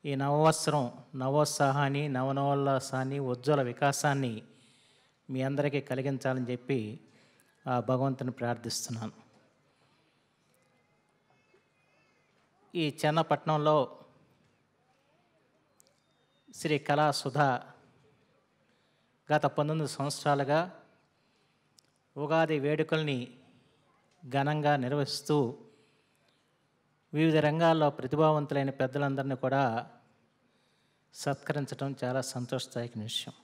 ఈ నవవత్సరం నవోత్సాహాన్ని, నవనవోల్లాసాన్ని, ఉజ్వల వికాసాన్ని మీ అందరికీ కలిగించాలని చెప్పి ఆ భగవంతుని ప్రార్థిస్తున్నాను. ఈ చెన్నపట్నంలో శ్రీ కళాసుధ గత 19 సంవత్సరాలుగా ఉగాది వేడుకల్ని ఘనంగా నిర్వహిస్తూ వివిధ రంగాల్లో ప్రతిభావంతులైన పెద్దలందరినీ కూడా సత్కరించడం చాలా సంతోషదాయకమైన విషయం.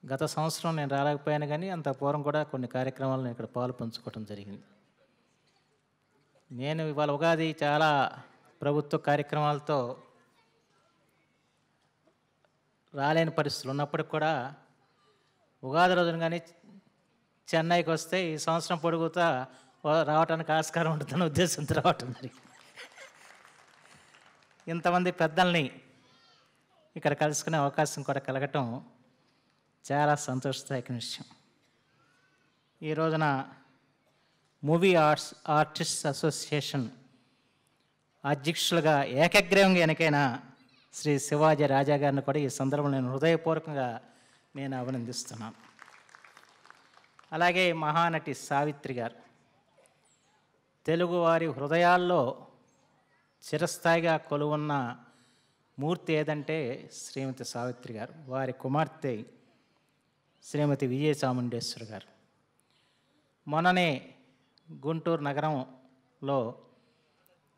గత సంవత్సరం నేను రాలేకపోయాను, కానీ అంత పూర్వం కూడా కొన్ని కార్యక్రమాలను ఇక్కడ పాలు పంచుకోవడం జరిగింది. నేను ఇవాళ ఉగాది చాలా ప్రభుత్వ కార్యక్రమాలతో రాలేని పరిస్థితులు ఉన్నప్పటికి కూడా ఉగాది రోజున కానీ చెన్నైకి వస్తే ఈ సంవత్సరం పొడుగుతా రావడానికి ఆస్కారం ఉంటుందన్న ఉద్దేశంతో రావటం జరిగింది. ఇంతమంది పెద్దల్ని ఇక్కడ కలుసుకునే అవకాశం కూడా కలగటం చాలా సంతోషదాయకమైన విషయం. ఈ రోజున మూవీ ఆర్టిస్ట్ అసోసియేషన్ అధ్యక్షులుగా ఏకగ్రీవంగా ఎన్నికైన శ్రీ శివాజీ రాజా గారిని కూడా ఈ సందర్భంలో నేను హృదయపూర్వకంగా అభినందిస్తున్నాను. అలాగే మహానటి సావిత్రి గారు, తెలుగువారి హృదయాల్లో చిరస్థాయిగా కొలువున్న మూర్తి ఏదంటే శ్రీమతి సావిత్రి గారు. వారి కుమార్తె శ్రీమతి విజయ చాముండేశ్వరి గారు. మొన్ననే గుంటూరు నగరంలో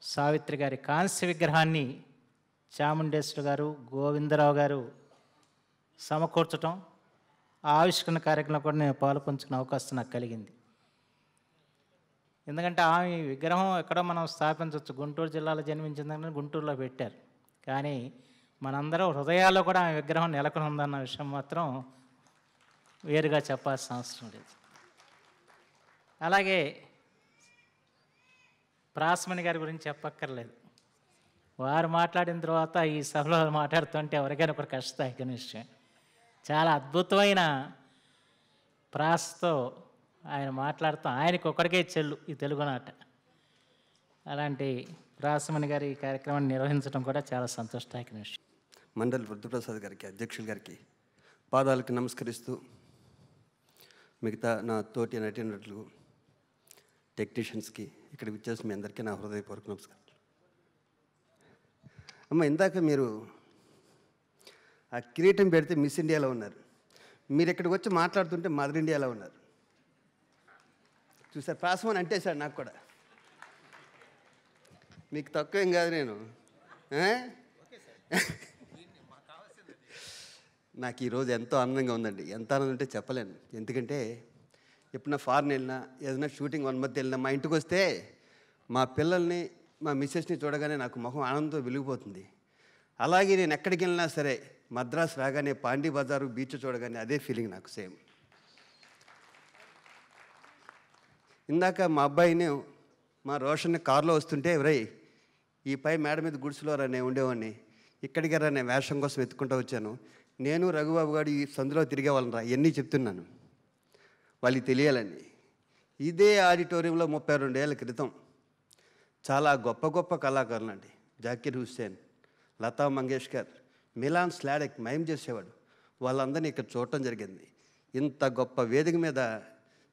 సావిత్రి గారి కాంస్య విగ్రహాన్ని చాముండేశ్వరి గారు, గోవిందరావు గారు సమకూర్చడం, ఆ ఆవిష్కరణ కార్యక్రమంలో కూడా నేను పాలు పంచుకునే అవకాశం నాకు కలిగింది. ఎందుకంటే ఆమె విగ్రహం ఎక్కడో మనం స్థాపించవచ్చు, గుంటూరు జిల్లాలో జన్మించిందని గుంటూరులో పెట్టారు, కానీ మనందరం హృదయాల్లో కూడా ఆమె విగ్రహం నెలకొని ఉందన్న విషయం మాత్రం వేరుగా చెప్పాల్సిన అవసరం లేదు. అలాగే ప్రాస్మణి గారి గురించి చెప్పక్కర్లేదు. వారు మాట్లాడిన తర్వాత ఈ సభలో మాట్లాడుతుంటే ఎవరికైనా ఒక కష్టదాయకమైన విషయం. చాలా అద్భుతమైన ప్రాసతో ఆయన మాట్లాడుతాం, ఆయనకు ఒకరికే చెల్లు ఈ తెలుగునాట. అలాంటి ప్రాసమణి గారి ఈ కార్యక్రమాన్ని నిర్వహించడం కూడా చాలా సంతోషదాయకమైన విషయం. మండలి వృద్ధప్రసాద్ గారికి, అధ్యక్షుల గారికి పాదాలకు నమస్కరిస్తూ, మిగతా నా తోటి నటీనటులు, టెక్నీషియన్స్కి, ఇక్కడికి వచ్చేసి మీ అందరికీ నా హృదయపూర్వక నమస్కారం. అమ్మ, ఇందాక మీరు ఆ కిరీటం పెడితే మిస్ ఇండియాలో ఉన్నారు, మీరు ఇక్కడికి వచ్చి మాట్లాడుతుంటే మదర్ ఇండియాలో ఉన్నారు. చూసారు, ప్రాసమని అంటే సార్ నాకు కూడా మీకు తక్కువేం కాదు. నేను నాకు ఈరోజు ఎంతో ఆనందంగా ఉందండి. ఎంత ఆనందం అంటే చెప్పలేను. ఎందుకంటే ఎప్పుడన్నా ఫారెన్ వెళ్ళినా, ఏదైనా షూటింగ్ 1 month వెళ్ళినా, మా ఇంటికి వస్తే మా పిల్లల్ని, మా మిస్సెస్ని చూడగానే నాకు మొహం ఆనందంతో వెలిగిపోతుంది. అలాగే నేను ఎక్కడికి వెళ్ళినా సరే, మద్రాసు రాగానే పాండీ బజారు బీచ్ చూడగానే అదే ఫీలింగ్ నాకు సేమ్. ఇందాక మా అబ్బాయిని, మా రోషన్ని కారులో వస్తుంటే, రై ఈ పై మేడ మీద గుడిసెలో రా నేను ఉండేవాడిని, ఇక్కడికి రా నేను వేషం కోసం వెతుక్కుంటూ వచ్చాను, నేను రఘుబాబు గారు ఈ సందులో తిరిగే వాళ్ళని రా, ఇవన్నీ చెప్తున్నాను వాళ్ళకి తెలియాలని. ఇదే ఆడిటోరియంలో 32 ఏళ్ళ క్రితం చాలా గొప్ప గొప్ప కళాకారులు అండి, జాకీర్ హుస్సేన్, లతా మంగేష్కర్, మిలాన్ స్లాడెక్ మయం చేసేవాడు, వాళ్ళందరినీ ఇక్కడ చూడటం జరిగింది. ఇంత గొప్ప వేదిక మీద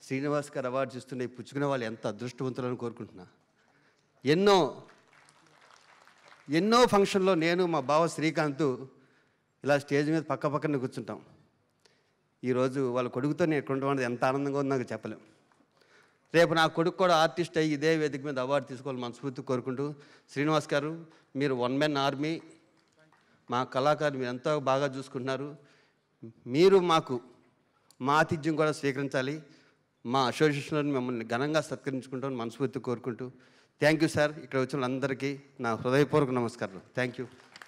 శ్రీనివాస్ గారు అవార్డ్స్ ఇస్తుండే పుచ్చుకునే వాళ్ళు ఎంత అదృష్టవంతులని కోరుకుంటున్నా. ఎన్నో ఫంక్షన్లో నేను, మా బావ శ్రీకాంత్ ఇలా స్టేజ్ మీద పక్క పక్కన కూర్చుంటాం. ఈరోజు వాళ్ళ కొడుకుతో నేను ఇక్కడ ఉండడం ఎంత ఆనందంగా ఉందో నాకు చెప్పలేం. రేపు నా కొడుకు కూడా ఆర్టిస్ట్ అయ్యి ఇదే వేదిక మీద అవార్డు తీసుకోవాలి మనస్ఫూర్తి కోరుకుంటూ, శ్రీనివాస్ గారు మీరు 1 man army, మా కళాకారులు మీరు ఎంతో బాగా చూసుకుంటున్నారు, మీరు మాకు మా ఆతిథ్యం కూడా స్వీకరించాలి, మా అసోసియేషన్లో మిమ్మల్ని ఘనంగా సత్కరించుకుంటామని మనస్ఫూర్తి కోరుకుంటూ, థ్యాంక్ యూ సార్. ఇక్కడ వచ్చిన అందరికీ నా హృదయపూర్వక నమస్కారం.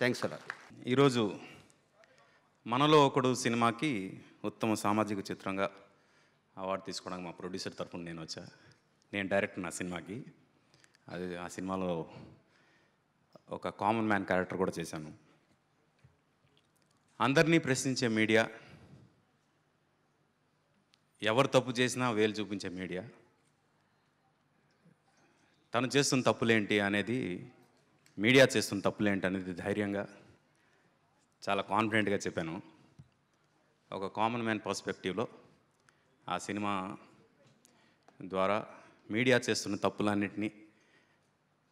Thanks sir. ఈరోజు మనలో ఒకడు సినిమాకి ఉత్తమ సామాజిక చిత్రంగా అవార్డు తీసుకోవడానికి మా ప్రొడ్యూసర్ తరఫున నేను వచ్చా. నేను డైరెక్టర్ నా సినిమాకి. అది ఆ సినిమాలో ఒక కామన్ మ్యాన్ క్యారెక్టర్ కూడా చేశాను. అందరినీ ప్రశ్నించే మీడియా, ఎవరు తప్పు చేసినా వేలు చూపించే మీడియా, తను చేస్తున్న తప్పులేంటి అనేది మీడియా చేస్తున్న తప్పులు ఏంటనేది ధైర్యంగా చాలా కాన్ఫిడెంట్గా చెప్పాను. ఒక కామన్ మ్యాన్ పర్స్పెక్టివ్లో ఆ సినిమా ద్వారా మీడియా చేస్తున్న తప్పులన్నింటినీ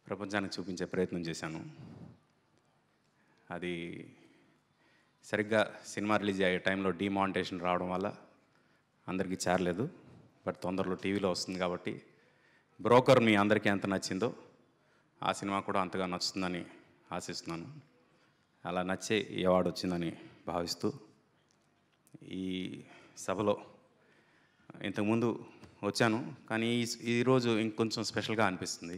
ప్రపంచానికి చూపించే ప్రయత్నం చేశాను. అది సరిగ్గా సినిమా రిలీజ్ అయ్యే టైంలో డిమానిటేషన్ రావడం వల్ల అందరికీ చేరలేదు. బట్ తొందరలో టీవీలో వస్తుంది కాబట్టి బ్రోకర్ మీ అందరికీ ఎంత నచ్చిందో ఆ సినిమా కూడా అంతగా నచ్చుతుందని ఆశిస్తున్నాను. అలా నచ్చే ఈ అవార్డు వచ్చిందని భావిస్తూ ఈ సభలో ఇంతకుముందు వచ్చాను, కానీ ఈరోజు ఇంకొంచెం స్పెషల్గా అనిపిస్తుంది.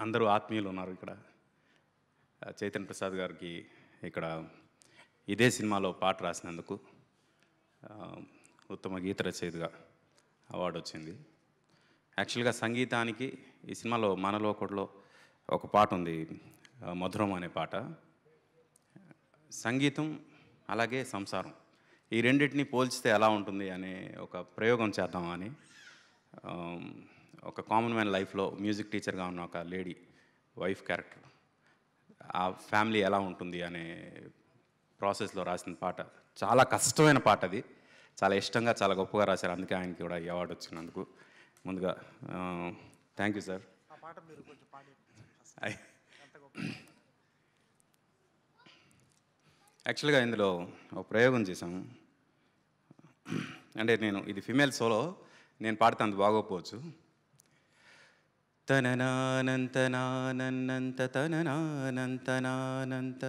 అందరూ ఆత్మీయులు ఉన్నారు ఇక్కడ. చైతన్య ప్రసాద్ గారికి ఇక్కడ ఇదే సినిమాలో పాట రాసినందుకు ఉత్తమ గీత రచయితగా అవార్డు వచ్చింది. యాక్చువల్గా సంగీతానికి ఈ సినిమాలో మనలో ఒకటిలో ఒక పాట ఉంది, మధురం అనే పాట. సంగీతం అలాగే సంసారం, ఈ రెండింటిని పోల్చితే ఎలా ఉంటుంది అనే ఒక ప్రయోగం చేద్దామని, ఒక కామన్ మ్యాన్ లైఫ్లో మ్యూజిక్ టీచర్గా ఉన్న ఒక లేడీ వైఫ్ క్యారెక్టర్, ఆ ఫ్యామిలీ ఎలా ఉంటుంది అనే ప్రాసెస్లో రాసిన పాట. చాలా కష్టమైన పాట అది, చాలా ఇష్టంగా చాలా గొప్పగా రాశారు. అందుకే ఆయనకి కూడా ఈ అవార్డు వచ్చినందుకు ముందుగా థ్యాంక్ యూ సార్. యాక్చువల్గా ఇందులో ఒక ప్రయోగం చేశాము. అంటే ఇది ఫిమేల్ సోలో, నేను పాడితే అంత బాగోకపోవచ్చు. తననానంతనానంత తననానంతనానంత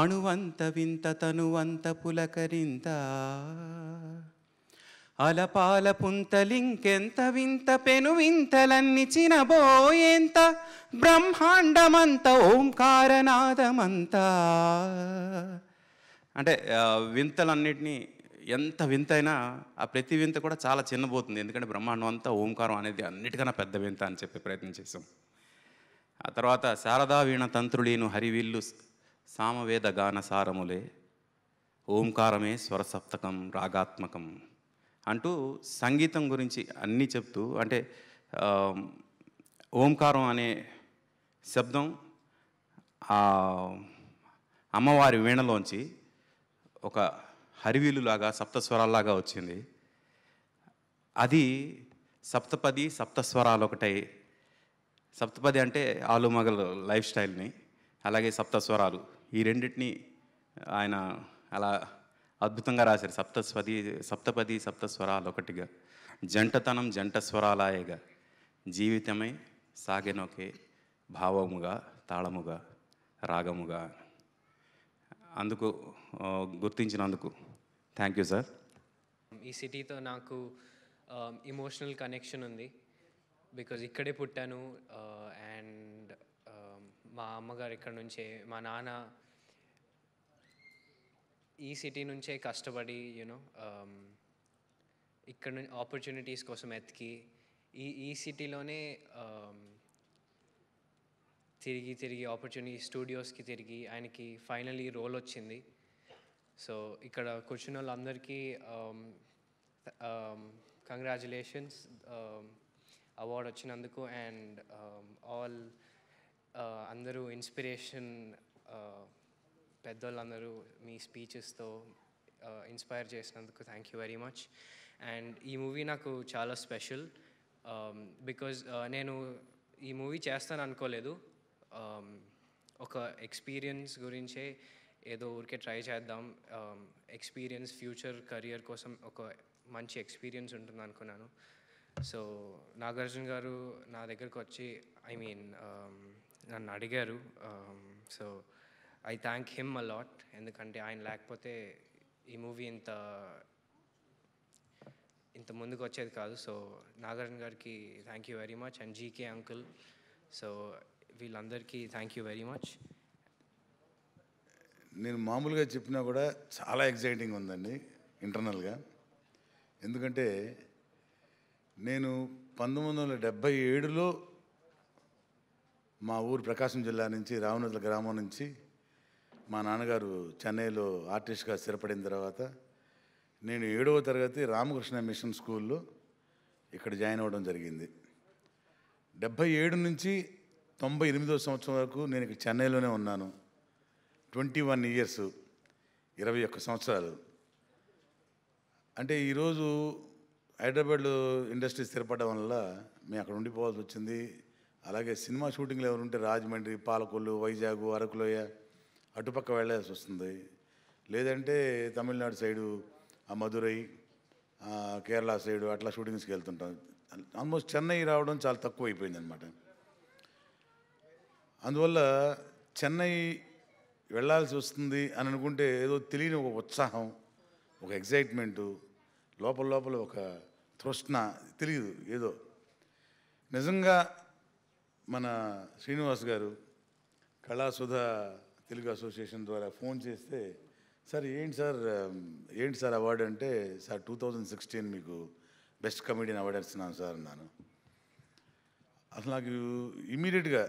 అణువంత వింత తనువంత పులకరింత అలపాల పుంతలింకెంత వింత పెను వింతలన్ని చినబోయేంత బ్రహ్మాండమంత ఓంకారనాదమంత. అంటే వింతలన్నిటినీ ఎంత వింతైనా ఆ ప్రతి వింత కూడా చాలా చిన్నబోతుంది, ఎందుకంటే బ్రహ్మాండం అంతా ఓంకారం అనేది అన్నిటికన్నా పెద్ద వింత అని చెప్పే ప్రయత్నం చేసాం. ఆ తర్వాత శారదా వీణ తంత్రులీను హరివిల్లు సామవేద గాన సారములే ఓంకారమే స్వరసప్తకం రాగాత్మకం అంటూ సంగీతం గురించి అన్నీ చెప్తూ, అంటే ఓంకారం అనే శబ్దం ఆ అమ్మవారి వీణలోంచి ఒక హరివీలులాగా సప్తస్వరాల్లాగా వచ్చింది. అది సప్తపది సప్తస్వరాలు ఒకటై, సప్తపది అంటే ఆలుమగల్ లైఫ్ స్టైల్ని, అలాగే సప్తస్వరాలు ఈ రెండింటినీ ఆయన అలా అద్భుతంగా రాశారు. సప్తపది సప్తస్వరాలు ఒకటిగా, జంటతనం జంట స్వరాలాయగా, జీవితమై సాగెనొకే భావముగా తాళముగా రాగముగా. అందుకు గుర్తించినందుకు థ్యాంక్ యూ సార్. ఈ సిటీతో నాకు ఇమోషనల్ కనెక్షన్ ఉంది, బికాజ్ ఇక్కడే పుట్టాను. అండ్ మా అమ్మగారు ఇక్కడ నుంచే, మా నాన్న ఈ సిటీ నుంచే కష్టపడి ఇక్కడ నుంచి ఆపర్చునిటీస్ కోసం ఎతికి ఈ సిటీలోనే తిరిగి ఆపర్చునిటీ స్టూడియోస్కి తిరిగి ఆయనకి ఫైనలీ రోల్ వచ్చింది. సో ఇక్కడ కూర్చున్న వాళ్ళందరికీ కంగ్రాచులేషన్స్ అవార్డు వచ్చినందుకు. అండ్ ఆల్ అందరూ ఇన్స్పిరేషన్, పెద్దోళ్ళందరూ మీ స్పీచెస్తో ఇన్స్పైర్ చేసినందుకు thank you very much. And ఈ మూవీ నాకు చాలా స్పెషల్, బికాజ్ నేను ఈ మూవీ చేస్తాను అనుకోలేదు. ఒక ఎక్స్పీరియన్స్ గురించే ఏదో ఊరికే ట్రై చేద్దాం, ఎక్స్పీరియన్స్ ఫ్యూచర్ కెరియర్ కోసం ఒక మంచి ఎక్స్పీరియన్స్ ఉంటుంది అనుకున్నాను. సో నాగార్జున గారు నా దగ్గరకు వచ్చి నన్ను అడిగారు. So I thank him a lot, ఎందుకంటే ఆయన లేకపోతే ఈ మూవీ ఇంత ముందుకు వచ్చేది కాదు. సో నాగార్జున గారికి thank you very much, and GK uncle. So వీళ్ళందరికీ థ్యాంక్ యూ వెరీ మచ్. నేను మామూలుగా చెప్పినా కూడా చాలా ఎగ్జైటింగ్ ఉందండి ఇంటర్నల్గా. ఎందుకంటే నేను 1977లో మా ఊరు ప్రకాశం జిల్లా నుంచి రావణతుల గ్రామం నుంచి మా నాన్నగారు చెన్నైలో ఆర్టిస్ట్గా స్థిరపడిన తర్వాత నేను 7వ తరగతి రామకృష్ణ మిషన్ స్కూల్లో ఇక్కడ జాయిన్ అవ్వడం జరిగింది. 77 నుంచి 98వ సంవత్సరం వరకు నేను ఇక్కడ చెన్నైలోనే ఉన్నాను. 21 ఇయర్స్, 21 సంవత్సరాలు. అంటే ఈరోజు హైదరాబాద్లో ఇండస్ట్రీ స్థిరపడడం వల్ల మేము అక్కడ ఉండిపోవాల్సి వచ్చింది. అలాగే సినిమా షూటింగ్లు ఎవరుంటే రాజమండ్రి, పాలకొల్లు, వైజాగ్, అరకులోయ అటుపక్క వెళ్ళాల్సి వస్తుంది. లేదంటే తమిళనాడు సైడు, మధురై, కేరళ సైడు అట్లా షూటింగ్స్కి వెళ్తుంటాం. ఆల్మోస్ట్ చెన్నై రావడం చాలా తక్కువ అయిపోయింది అనమాట. అందువల్ల చెన్నై వెళ్ళాల్సి వస్తుంది అని అనుకుంటే ఏదో తెలియని ఒక ఉత్సాహం, ఒక ఎగ్జైట్మెంటు, లోపల లోపల ఒక తృష్ణ, తెలియదు ఏదో. నిజంగా మన శ్రీనివాస్ గారు కళాసుధ తెలుగు అసోసియేషన్ ద్వారా ఫోన్ చేస్తే, సార్ ఏంటి సార్ అవార్డు అంటే, సార్ 2016 మీకు బెస్ట్ కమెడియన్ అవార్డు ఇస్తున్నాను సార్ అన్నాను. అసలు నాకు ఇమీడియట్గా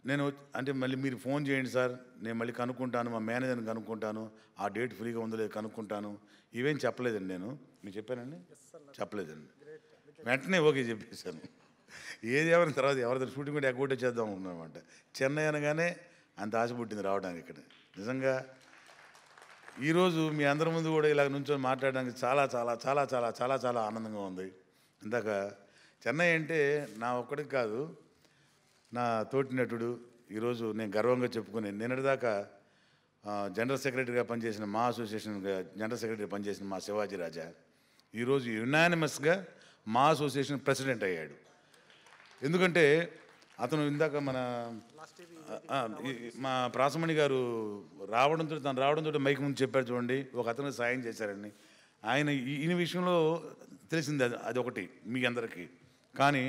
నేను అంటే మళ్ళీ మీరు ఫోన్ చేయండి సార్, నేను మళ్ళీ కనుక్కుంటాను, మా మేనేజర్ని కనుక్కుంటాను, ఆ డేట్ ఫ్రీగా ఉందో లేదు కనుక్కుంటాను. ఇవేం చెప్పలేదండి. నేను మీకు చెప్పానండి, చెప్పలేదండి. వెంటనే ఓకే చెప్పేశాను. ఏది ఎవరిన తర్వాత ఎవరితో షూటింగ్ కూడా ఎగ్గొట్టే చేద్దాం అనుకున్నామంట. చెన్నై అనగానే అంత ఆశ పుట్టింది రావడానికి ఇక్కడ. నిజంగా ఈరోజు మీ అందరి ముందు కూడా ఇలా నుంచొని మాట్లాడడానికి చాలా చాలా చాలా చాలా చాలా చాలా ఆనందంగా ఉంది. ఇందాక చెన్నై అంటే నా ఒక్కడికి కాదు, నా తోటి నటుడు, ఈరోజు నేను గర్వంగా చెప్పుకునే, నిన్నటిదాకా జనరల్ సెక్రటరీగా పనిచేసిన మా అసోసియేషన్గా జనరల్ సెక్రటరీ పనిచేసిన మా శివాజీ రాజా ఈరోజు యునానిమస్గా మా అసోసియేషన్ ప్రెసిడెంట్ అయ్యాడు. ఎందుకంటే అతను ఇందాక మా ప్రాసమణి గారు తను రావడంతో మైక్ ముందు చెప్పారు చూడండి, ఒక అతనికి సాయం చేశారని. ఆయన ఈ విషయంలో తెలిసింది అది ఒకటి మీ అందరికీ. కానీ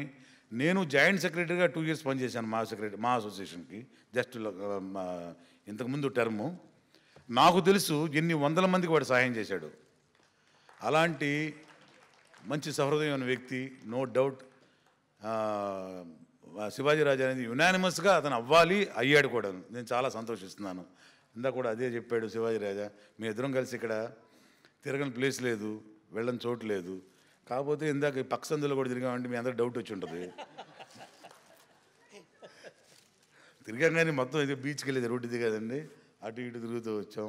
నేను జాయింట్ సెక్రటరీగా 2 years పనిచేశాను మా అసోసియేషన్కి. జస్ట్ ఇంతకుముందు టర్ము. నాకు తెలుసు ఎన్ని వందల మందికి వాడు సహాయం చేశాడు. అలాంటి మంచి సహృదయమైన వ్యక్తి, నో డౌట్. శివాజీ రాజా అనేది యునానిమస్గా అతను అయ్యాడు కూడా. నేను చాలా సంతోషిస్తున్నాను. ఇందాక కూడా అదే చెప్పాడు శివాజీ రాజా, మీ ఇద్దరం కలిసి ఇక్కడ తిరగని ప్లేస్ లేదు, వెళ్ళని చోటు లేదు. కాకపోతే ఇందాక పక్క సందులో కూడా తిరిగామంటే మీ అందరూ డౌట్ వచ్చి ఉంటుంది. తిరిగానే మొత్తం ఇది బీచ్కి వెళ్ళేది రోడ్డు దిగదండి, అటు ఇటు తిరుగుతూ వచ్చాం.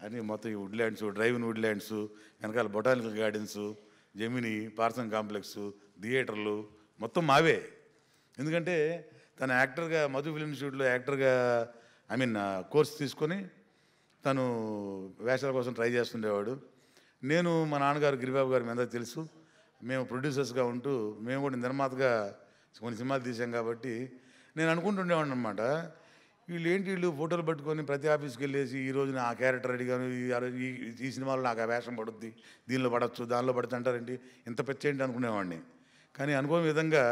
అని మొత్తం ఈ వుడ్ల్యాండ్స్, డ్రైవిన్ వుడ్ల్యాండ్స్, వెనకాల botanical gardens, Gemini, Parsons complex, థియేటర్లు మొత్తం మావే. ఎందుకంటే తను యాక్టర్గా మధు ఫిల్మ్ ఇన్స్టిట్యూట్లో యాక్టర్గా కోర్స్ తీసుకొని తను వేషాల కోసం ట్రై చేస్తుండేవాడు. నేను మా నాన్నగారు గిరిబాబు గారు మీ అందరికీ తెలుసు, మేము ప్రొడ్యూసర్స్గా ఉంటూ మేము కూడా నిర్మాతగా కొన్ని సినిమాలు తీసాం. కాబట్టి నేను అనుకుంటుండేవాడిని అనమాట, వీళ్ళు ఫోటోలు పట్టుకొని ప్రతి ఆఫీస్కి వెళ్ళేసి ఈరోజు నా క్యారెక్టర్ అడిగాను, ఈ సినిమాలో నాకు ఆ వేషం పడుద్ది, దీనిలో పడవచ్చు, దానిలో పడుతుంది అంటారేంటి, ఇంత పెచ్చేంటి అనుకునేవాడిని. కానీ అనుకోని విధంగా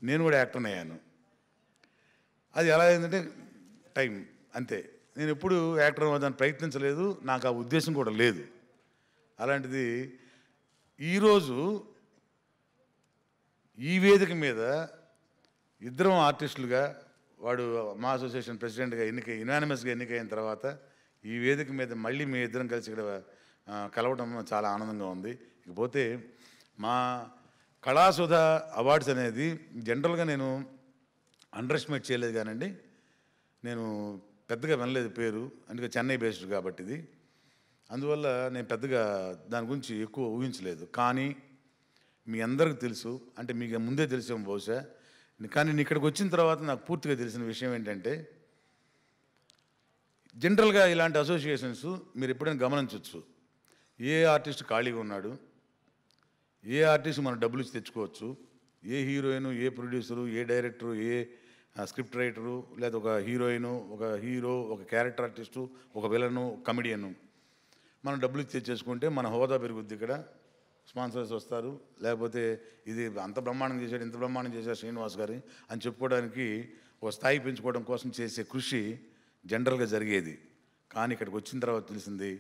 నేను కూడా యాక్టర్ అయ్యాను. అది ఎలా అయిందంటే టైం అంతే. నేను ఎప్పుడు యాక్టర్ అవ్వడానికి ప్రయత్నించలేదు, నాకు ఆ ఉద్దేశం కూడా లేదు. అలాంటిది ఈరోజు ఈ వేదిక మీద ఇద్దరం ఆర్టిస్టులుగా, వాడు మా అసోసియేషన్ ప్రెసిడెంట్గా యునానిమస్గా ఎన్నికైన తర్వాత ఈ వేదిక మీద మళ్ళీ మీ ఇద్దరం కలిసి ఇక్కడ కలవడం చాలా ఆనందంగా ఉంది. ఇకపోతే మా కళాసుధ అవార్డ్స్ అనేది జనరల్గా నేను అండర్ ఎస్టిమేట్ చేయలేదు కానండి, నేను పెద్దగా వినలేదు పేరు, అందుకే చెన్నై బేస్డ్ కాబట్టి ఇది. అందువల్ల నేను పెద్దగా దాని గురించి ఎక్కువ ఊహించలేదు. కానీ మీ అందరికీ తెలుసు, అంటే మీకు ముందే తెలిసాం బహుశా. కానీ నేను ఇక్కడికి వచ్చిన తర్వాత నాకు పూర్తిగా తెలిసిన విషయం ఏంటంటే, జనరల్గా ఇలాంటి అసోసియేషన్స్ మీరు ఎప్పుడైనా గమనించవచ్చు, ఏ ఆర్టిస్ట్ ఖాళీగా ఉన్నాడు, ఏ ఆర్టిస్ట్ మనం డబ్బులు ఇచ్చి తెచ్చుకోవచ్చు, ఏ heroine, A producer, A director, a script writer, లేదా ఒక హీరోయిను, ఒక హీరో, ఒక క్యారెక్టర్ ఆర్టిస్టు, ఒక విలను, కమెడియను మనం డబ్బులు ఇచ్చి తెచ్చేసుకుంటే మన హోదా పెరుగుద్ది. ఇక్కడ స్పాన్సర్స్ వస్తారు, లేకపోతే ఇది అంత బ్రహ్మాండం చేశాడు, ఇంత బ్రహ్మాండం చేశాడు శ్రీనివాస్ గారి అని చెప్పుకోవడానికి ఒక స్థాయి పెంచుకోవడం కోసం చేసే కృషి జనరల్గా జరిగేది. కానీ ఇక్కడికి వచ్చిన తర్వాత తెలిసింది,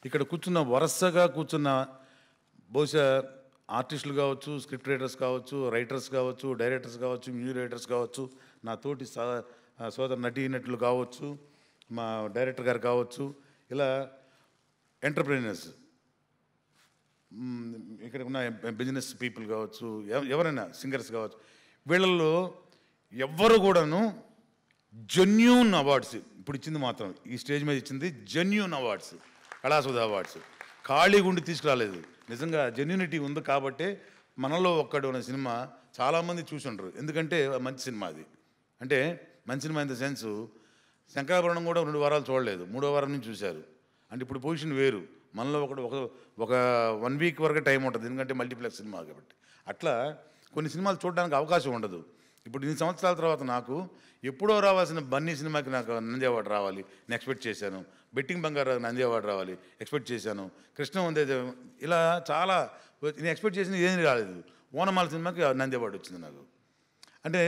ఇక్కడ వరుసగా కూర్చున్న బహుశా ఆర్టిస్టులు కావచ్చు, స్క్రిప్ట్ రైటర్స్ కావచ్చు, రైటర్స్ కావచ్చు, డైరెక్టర్స్ కావచ్చు, మ్యూజిక్ రైటర్స్ కావచ్చు, నా తోటి సోదర నటీనటులు కావచ్చు, మా డైరెక్టర్ గారు కావచ్చు, ఇలా ఎంటర్ప్రీనర్స్, ఇక్కడ ఉన్న బిజినెస్ పీపుల్ కావచ్చు, ఎవరైనా సింగర్స్ కావచ్చు, వీళ్ళల్లో ఎవ్వరు కూడాను జెన్యూన్ అవార్డ్స్ ఇప్పుడు ఇచ్చింది మాత్రం ఈ స్టేజ్ మీద ఇచ్చింది జెన్యూన్ అవార్డ్స్, కళాసుధ అవార్డ్స్. ఖాళీగా ఉండి తీసుకురాలేదు, నిజంగా జెన్యూనిటీ ఉంది కాబట్టే మనలో ఒక్కడు అనే సినిమా చాలామంది చూసి ఉండరు. ఎందుకంటే మంచి సినిమా అది. అంటే మంచి cinema in the sense Sankarabharanam కూడా 2 వారాలు చూడలేదు, 3వ వారం నుంచి చూశారు. అంటే ఇప్పుడు పొజిషన్ వేరు. మనలో ఒక 1 వీక్ వరకు టైం ఉంటుంది, ఎందుకంటే మల్టీప్లెక్స్ సినిమా కాబట్టి. అట్లా కొన్ని సినిమాలు చూడడానికి అవకాశం ఉండదు. ఇప్పుడు ఇన్ని సంవత్సరాల తర్వాత నాకు ఎప్పుడో రావాల్సిన బన్నీ సినిమాకి నాకు నంది అవార్డు రావాలి నేను ఎక్స్పెక్ట్ చేశాను. బెట్టింగ్ బంగారు నంది అవార్డు రావాలి ఎక్స్పెక్ట్ చేశాను. కృష్ణ వందే ఇలా చాలా నేను ఎక్స్పెక్ట్ చేసిన ఏమీ రాలేదు. ఓనమాల సినిమాకి నంది అవార్డు వచ్చింది నాకు. అంటే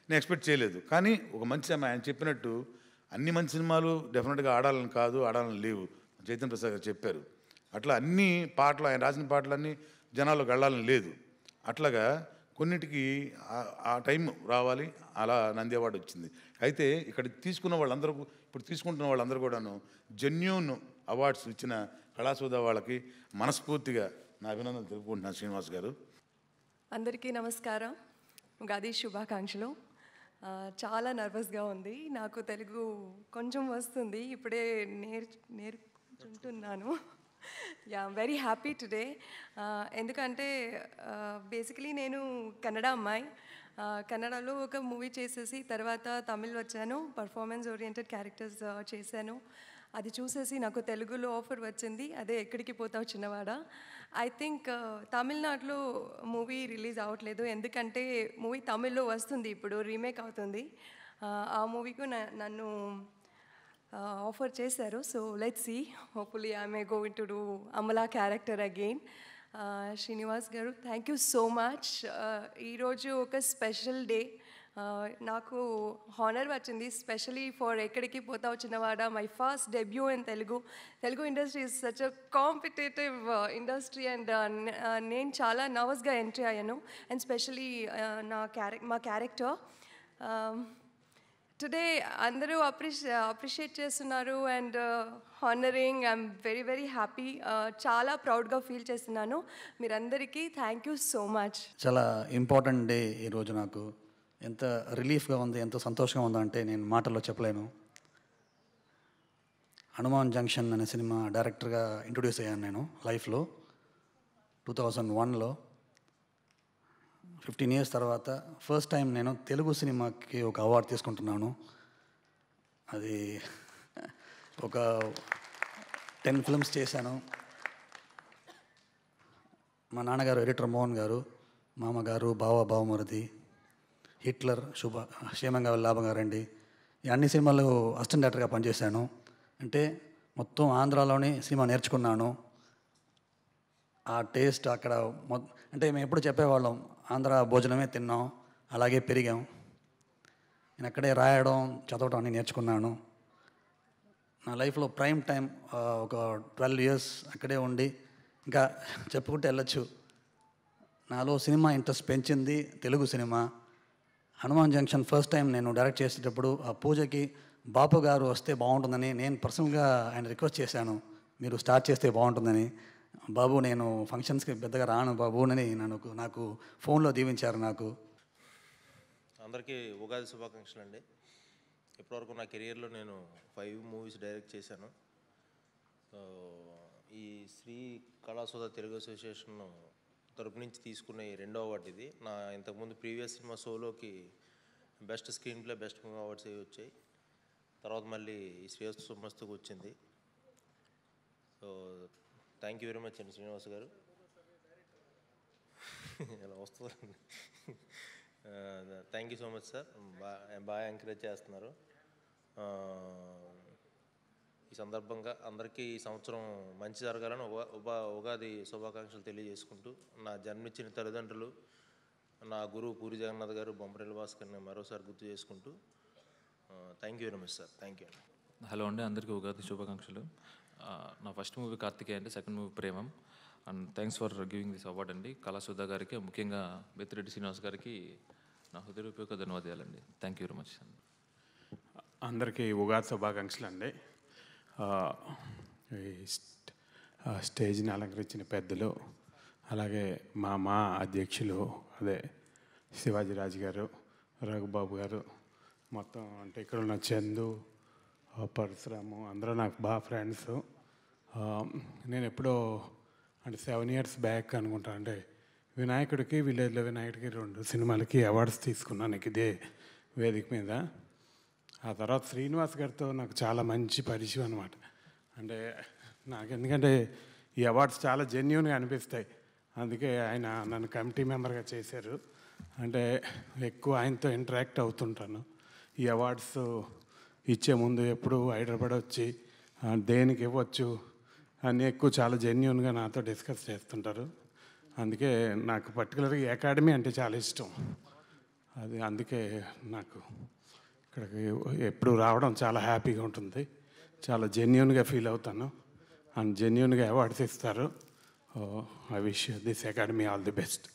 నేను ఎక్స్పెక్ట్ చేయలేదు. కానీ ఒక మంచి ఆయన చెప్పినట్టు అన్ని మంచి సినిమాలు డెఫినెట్గా ఆడాలని కాదు, ఆడాలని లేవు. చైతన్య ప్రసాద్ గారు చెప్పారు. అట్లా అన్ని పాటలు ఆయన రాసిన పాటలన్నీ జనాల్లోకి వెళ్ళాలని లేదు. అట్లాగా కొన్నిటికి ఆ టైం రావాలి, అలా నంది అవార్డు వచ్చింది. అయితే ఇక్కడ తీసుకున్న వాళ్ళందరూ, ఇప్పుడు తీసుకుంటున్న వాళ్ళందరూ కూడాను జెన్యూన్ అవార్డ్స్ ఇచ్చిన కళాసుధ వాళ్ళకి మనస్ఫూర్తిగా నా అభినందనలు తెలుపుకుంటున్నాను. శ్రీనివాస్ గారు అందరికీ నమస్కారం, ఉగాది శుభాకాంక్షలు. చాలా నర్వస్గా ఉంది, నాకు తెలుగు కొంచెం వస్తుంది, ఇప్పుడే నేర్చుకుంటున్నాను. Yeah very happy today. ఎందుకంటే బేసికలీ నేను కన్నడ అమ్మాయి. కన్నడలో ఒక మూవీ చేసేసి తర్వాత తమిళ్ వచ్చాను, పర్ఫార్మెన్స్ ఓరియంటెడ్ క్యారెక్టర్స్ చేశాను. అది చూసేసి నాకు తెలుగులో ఆఫర్ వచ్చింది, అదే ఎక్కడికి పోతావు చిన్నవాడ. ఐ థింక్ తమిళనాడులో మూవీ రిలీజ్ అవ్వట్లేదు, ఎందుకంటే మూవీ తమిళ్లో వస్తుంది, ఇప్పుడు రీమేక్ అవుతుంది. ఆ మూవీకు నన్ను ఆఫర్ చేశారు. So let's see, hopefully I may going to do Amala character again. Srinivas garu thank you so much. ఈరోజు ఒక స్పెషల్ డే, నాకు హానర్ వచ్చింది స్పెషలీ ఫర్ ఎక్కడికి పోతావు చిన్నవాడ. My first debut in Telugu industry is such a competitive industry and నేను చాలా నర్వస్గా ఎంట్రీ అయ్యాను. అండ్ స్పెషలీ మా క్యారెక్టర్ టుడే అందరూ అప్రిషియేట్ చేస్తున్నారు and honouring. I'm very very happy, చాలా ప్రౌడ్గా ఫీల్ చేస్తున్నాను. మీరందరికీ థ్యాంక్ యూ సో మచ్. చాలా ఇంపార్టెంట్ డే ఈరోజు. నాకు ఎంత రిలీఫ్గా ఉంది, ఎంత సంతోషంగా ఉందంటే నేను మాటల్లో చెప్పలేను. హనుమాన్ జంక్షన్ అనే సినిమా డైరెక్టర్గా ఇంట్రొడ్యూస్ అయ్యాను నేను లైఫ్లో 2001లో. 15 years తర్వాత ఫస్ట్ టైం నేను తెలుగు సినిమాకి ఒక అవార్డు తీసుకుంటున్నాను. అది ఒక 10 films చేశాను. మా నాన్నగారు ఎడిటర్ మోహన్ గారు, మామగారు బావమరిది, హిట్లర్, క్షేమంగా లాభంగా రండి, ఈ అన్ని సినిమాలు అసిస్టెంట్ డైరెక్టర్గా పనిచేశాను. అంటే మొత్తం ఆంధ్రాలోనే సినిమా నేర్చుకున్నాను. ఆ టేస్ట్ అక్కడ అంటే మేము ఎప్పుడు చెప్పేవాళ్ళం, ఆంధ్ర భోజనమే తిన్నాం, అలాగే పెరిగాం. నేను అక్కడే రాయడం, చదవడం అన్నీ నేర్చుకున్నాను. నా లైఫ్లో ప్రైమ్ టైం ఒక 12 years అక్కడే ఉండి ఇంకా చెప్పుకుంటే వెళ్ళొచ్చు. నాలో సినిమా ఇంట్రెస్ట్ పెంచింది Telugu cinema. Hanuman junction first time నేను డైరెక్ట్ చేసేటప్పుడు ఆ పూజకి బాపు గారు వస్తే బాగుంటుందని నేను పర్సనల్గా ఆయన రిక్వెస్ట్ చేశాను, మీరు స్టార్ట్ చేస్తే బాగుంటుందని. బాబు నేను ఫంక్షన్స్కి పెద్దగా రాను బాబు అని నాకు ఫోన్లో దీవించారు. నాకు అందరికీ ఉగాది శుభాకాంక్షలు అండి. ఇప్పటివరకు నా కెరియర్లో నేను 5 movies డైరెక్ట్ చేశాను. ఈ శ్రీ కళాసుధ తెలుగు అసోసియేషన్ తరపు నుంచి తీసుకున్న ఈ 2వ అవార్డు ఇది. నా ఇంతకుముందు ప్రీవియస్ సినిమా సోలోకి best screenplay, best movie awards అవి వచ్చాయి. తర్వాత మళ్ళీ ఈ శ్రేయస్సు సుమస్తుకు వచ్చింది. So thank you very much అండి శ్రీనివాస్ గారు. ఇలా వస్తుంది. Thank you so much sir, బాగా ఎంకరేజ్ చేస్తున్నారు. ఈ సందర్భంగా అందరికీ ఈ సంవత్సరం మంచి జరగాలని ఉగాది శుభాకాంక్షలు తెలియజేసుకుంటూ, నా జన్మించిన తల్లిదండ్రులు, నా గురువు పూరి జగన్నాథ్ గారు, బొమ్మరెల్లి భాస్కర్ని మరోసారి గుర్తు చేసుకుంటూ thank you very much sir. Thank you అండి. హలో అండి, అందరికీ ఉగాది శుభాకాంక్షలు. నా ఫస్ట్ మూవీ కార్తికేయ అండి, second movie Premam. And thanks for giving this award అండి కళాసుధ గారికి, ముఖ్యంగా బెత్తిరెడ్డి శ్రీనివాస్ గారికి నా హృదయపూర్వక ధన్యవాదాలండి. Thank you very much. అందరికీ ఉగాది శుభాకాంక్షలు అండి. స్టేజ్ని అలంకరించిన పెద్దలు, అలాగే మా అధ్యక్షులు అదే శివాజీరాజు గారు, రఘుబాబు గారు, మొత్తం అంటే ఇక్కడ ఉన్న చందు, పరశురాము అందరూ నాకు బాగా ఫ్రెండ్స్. నేను ఎప్పుడో అంటే 7 years బ్యాక్ అనుకుంటా, అంటే వినాయకుడికి, విలేజ్లో వినాయకుడికి 2 సినిమాలకి అవార్డ్స్ తీసుకున్నాను నాకు ఇదే వేదిక మీద. ఆ తర్వాత శ్రీనివాస్ గారితో నాకు చాలా మంచి పరిచయం అనమాట. అంటే నాకు ఎందుకంటే ఈ అవార్డ్స్ చాలా జెన్యూన్గా అనిపిస్తాయి, అందుకే ఆయన నన్ను కమిటీ మెంబర్గా చేశారు. అంటే ఎక్కువ ఆయనతో ఇంటరాక్ట్ అవుతుంటాను. ఈ అవార్డ్స్ ఇచ్చే ముందు ఎప్పుడు హైదరాబాద్ వచ్చి దేనికి ఇవ్వచ్చు అని ఎక్కువ చాలా జెన్యూన్గా నాతో డిస్కస్ చేస్తుంటారు. అందుకే నాకు పర్టికులర్గా ఈ అకాడమీ అంటే చాలా ఇష్టం. అందుకే నాకు ఇక్కడికి ఎప్పుడు రావడం చాలా హ్యాపీగా ఉంటుంది. చాలా జెన్యూన్గా ఫీల్ అవుతాను అండ్ జెన్యూన్గా అవార్డ్స్ ఇస్తారు. I wish this academy all the best.